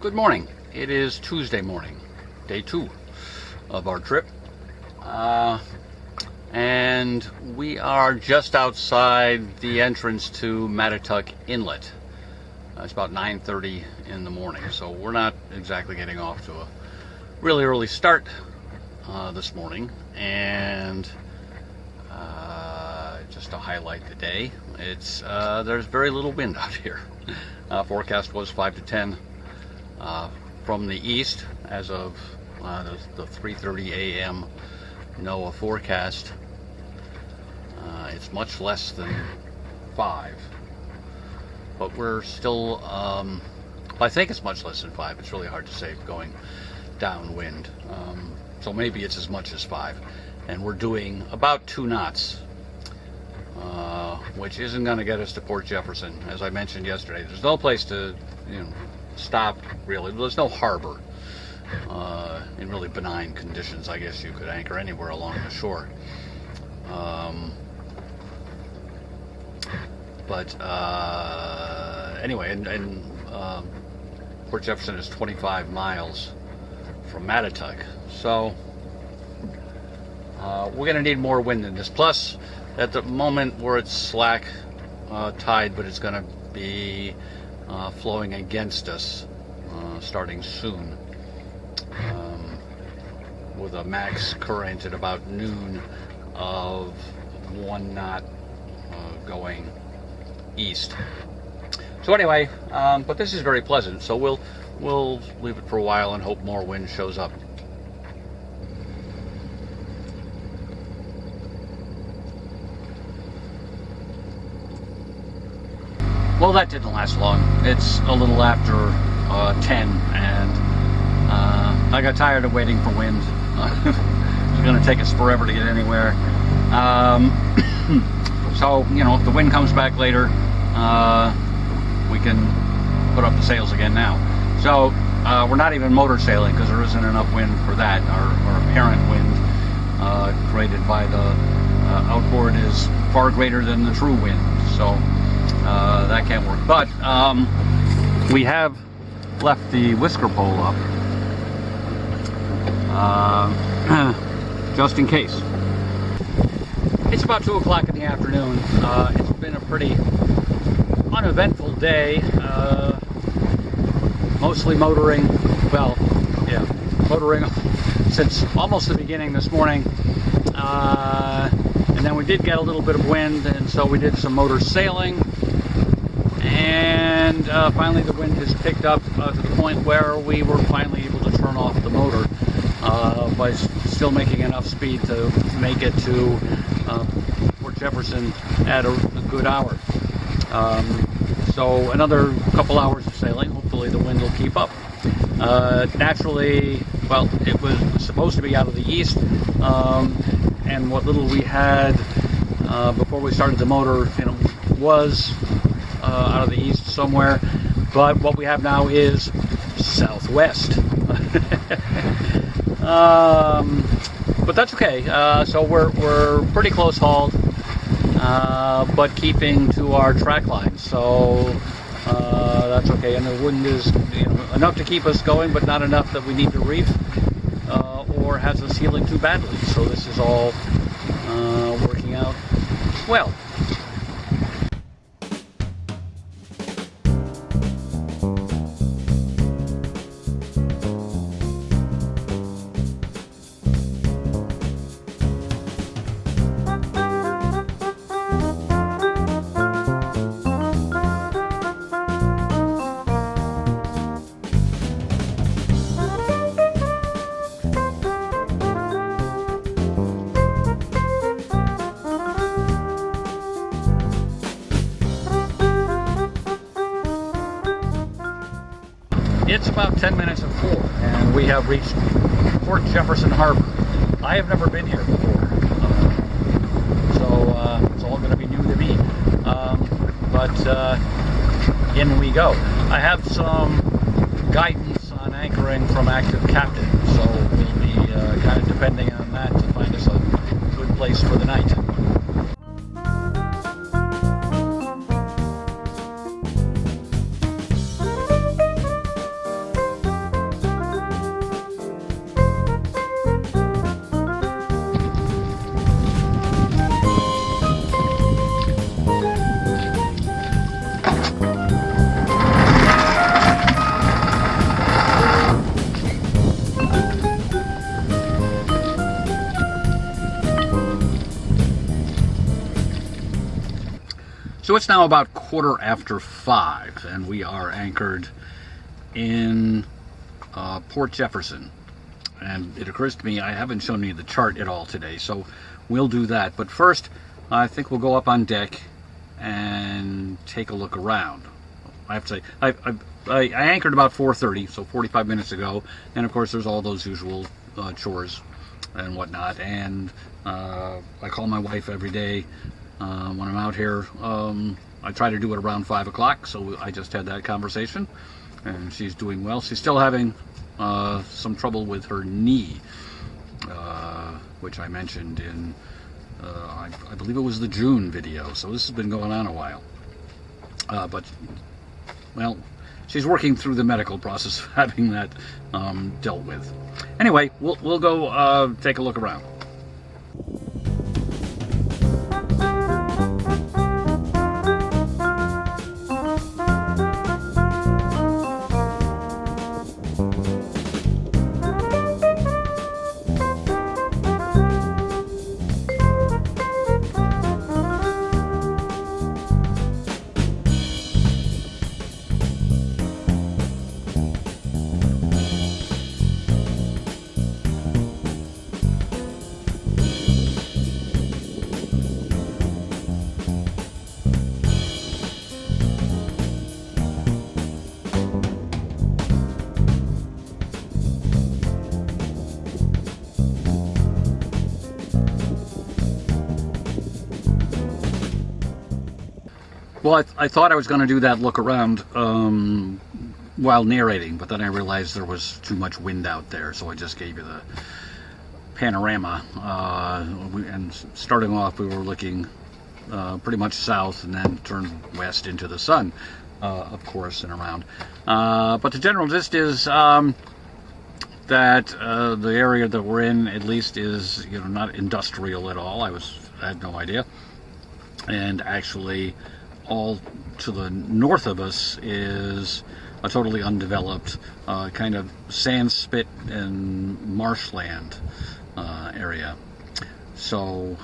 Good morning. It is Tuesday morning, day 2 of our trip. And we are just outside the entrance to Mattituck Inlet. It's about 9:30 in the morning, so we're not exactly getting off to a really early start this morning. And just to highlight the day, there's very little wind out here. Forecast was 5 to 10 from the east as of the 3:30 a.m. NOAA forecast. It's much less than 5, but we're still, I think it's much less than 5. It's really hard to say going downwind. So maybe it's as much as 5. And we're doing about 2 knots, which isn't going to get us to Port Jefferson. As I mentioned yesterday, there's no place to, stop, really. There's no harbor. In really benign conditions, I guess you could anchor anywhere along the shore. Anyway, and Port Jefferson is 25 miles from Mattituck, so we're going to need more wind than this. Plus, at the moment where it's slack tide, but it's going to be flowing against us starting soon, with a max current at about noon of 1 knot going east. So anyway, but this is very pleasant, so we'll leave it for a while and hope more wind shows up. Well, that didn't last long. It's a little after 10, and I got tired of waiting for wind. It's going to take us forever to get anywhere. So, if the wind comes back later, we can put up the sails again now. So, we're not even motor sailing because there isn't enough wind for that. Our apparent wind created by the outboard is far greater than the true wind. So, that can't work. But we have left the whisker pole up just in case. It's about 2 o'clock in the afternoon. It's been a pretty uneventful day. Mostly motoring. Well, yeah, motoring since almost the beginning this morning. And then we did get a little bit of wind, and so we did some motor sailing. And finally the wind has picked up to the point where we were finally able to turn off the motor by still making enough speed to make it to Port Jefferson at a good hour. So another couple hours of sailing. Hopefully the wind will keep up. Naturally, well, it was supposed to be out of the east, and what little we had before we started the motor, was out of the east somewhere, but what we have now is southwest. But that's okay. So we're pretty close hauled, but keeping to our track line. So that's okay. And the wind is enough to keep us going, but not enough that we need to reef or has us heeling too badly. So this is all working out well. It's about 10 minutes of 4, and we have reached Port Jefferson Harbor. I have never been here before, so it's all going to be new to me. But in we go. I have some guidance on anchoring from active captain, so we'll be kind of depending on that to find us a good place for the night. So it's now about 5:15, and we are anchored in Port Jefferson. And it occurs to me I haven't shown you the chart at all today, so we'll do that. But first, I think we'll go up on deck and take a look around. I have to say, I anchored about 4:30, so 45 minutes ago, and of course there's all those usual chores and whatnot. And I call my wife every day when I'm out here. I try to do it around 5 o'clock, so I just had that conversation, and she's doing well. She's still having some trouble with her knee, which I mentioned in, I believe it was the June video, so this has been going on a while. But, well, she's working through the medical process of having that dealt with. Anyway, we'll go take a look around. Well, I thought I was going to do that look around while narrating, but then I realized there was too much wind out there, so I just gave you the panorama. And starting off, we were looking pretty much south and then turned west into the sun, of course, and around. But the general gist is that the area that we're in, at least, is not industrial at all. I had no idea. And actually, all to the north of us is a totally undeveloped kind of sand spit and marshland area. So,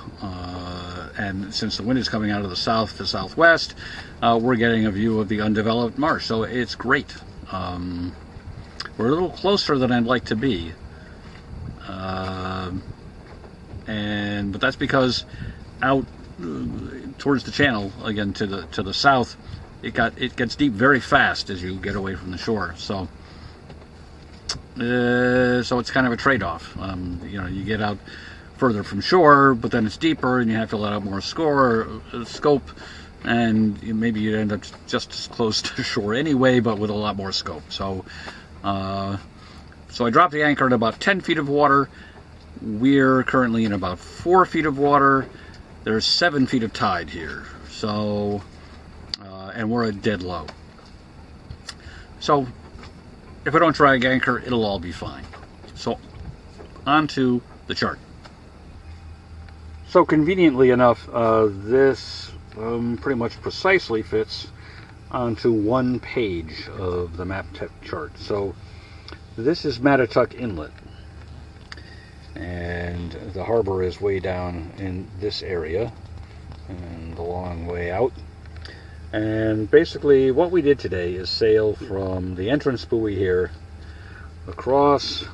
and since the wind is coming out of the south to southwest, we're getting a view of the undeveloped marsh. So it's great. We're a little closer than I'd like to be, but that's because out towards the channel, again to the south, it gets deep very fast as you get away from the shore. So it's kind of a trade-off. You get out further from shore, but then it's deeper, and you have to let out more scope, and maybe you end up just as close to shore anyway, but with a lot more scope. So I dropped the anchor at about 10 feet of water. We're currently in about 4 feet of water. There's 7 feet of tide here, so and we're at dead low. So if I don't drag anchor, it'll all be fine. So on to the chart. So conveniently enough, this pretty much precisely fits onto one page of the Mattituck chart. So this is Mattituck Inlet, and the harbor is way down in this area and a long way out. And basically what we did today is sail from the entrance buoy here across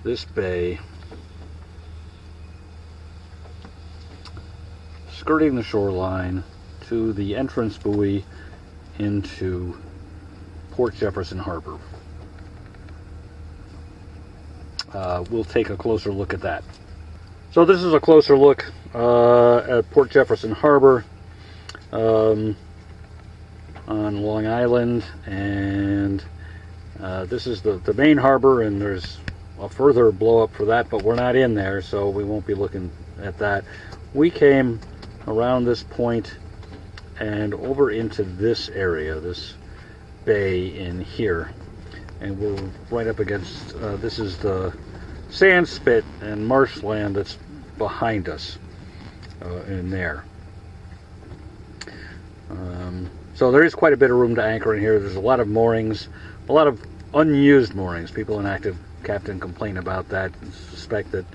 this bay, skirting the shoreline to the entrance buoy into Port Jefferson Harbor. We'll take a closer look at that. So this is a closer look at Port Jefferson Harbor on Long Island, and this is the main harbor, and there's a further blow up for that, but we're not in there, so we won't be looking at that. We came around this point and over into this area, this bay in here, and we're right up against this is the sand spit and marshland that's behind us in there. So there is quite a bit of room to anchor in here. There's a lot of moorings, a lot of unused moorings. People in Active Captain complain about that, suspect that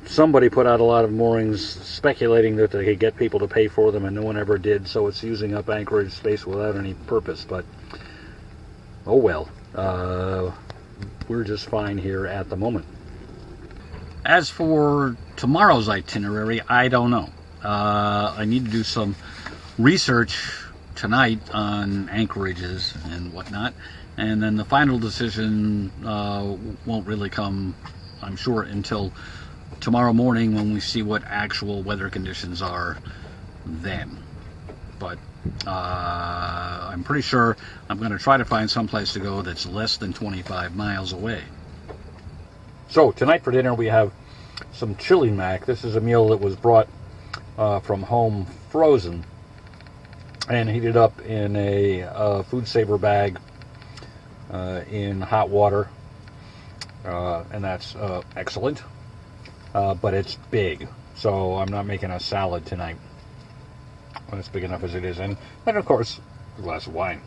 Somebody put out a lot of moorings speculating that they could get people to pay for them, and no one ever did, so it's using up anchorage space without any purpose. But oh well, we're just fine here at the moment. As for tomorrow's itinerary, I don't know. I need to do some research tonight on anchorages and whatnot, and then the final decision won't really come, I'm sure, until tomorrow morning when we see what actual weather conditions are then. But I'm pretty sure I'm going to try to find some place to go that's less than 25 miles away. So tonight for dinner we have some chili mac. This is a meal that was brought from home frozen and heated up in a food saver bag in hot water, and that's excellent, but it's big, so I'm not making a salad tonight. It's big enough as it is, and of course a glass of wine.